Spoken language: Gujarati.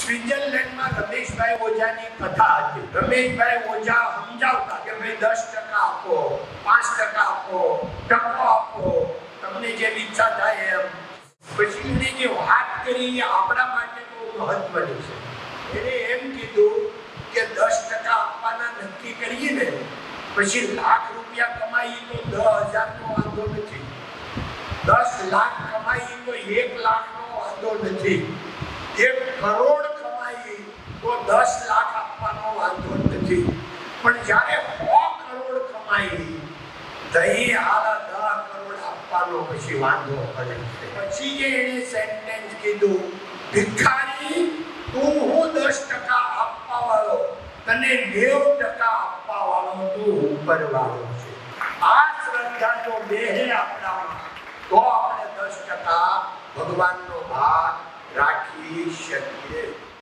સ્વિટ્ઝરલેન્ડમાં રમેશભાઈ ઓઝાની કથા હતી. રમેશભાઈ ઓઝા સમજાવતા કે ભાઈ 10% આપો, 5% આપો, ટકો આપો, તમને જે ઈચ્છા થાય એમ. પછી એને જે વાત કરી એ આપણા માટે બહુ મહત્વની છે. એને એમ કીધું કે 10% આપવાના નક્કી કરીએ ને પછી લાખ રૂપિયા કમાઈ તો 10,000 નો વાંધો નથી, 10 લાખ કમાઈ તો 1 લાખ નો વાંધો નથી, 1 કરોડ કમાઈ તો 10 લાખ આપવાનો વાંધો નથી. પણ જ્યારે 100 કરોડ કમાઈ દહીં હાલા 10 કરોડ આપવાનો પછી વાંધો પડે. પછી જે એને સેન્ટેન્સ કીધું, ભિખારી તું હું 10% આપવા વાળો, તને 90% આપવા વાળો તું ઉપર વાળો છે. આ શ્રદ્ધા જો બેહે આપણામાં તો આપણે 10% ભગવાનનો ભાગ રાખી શકીએ.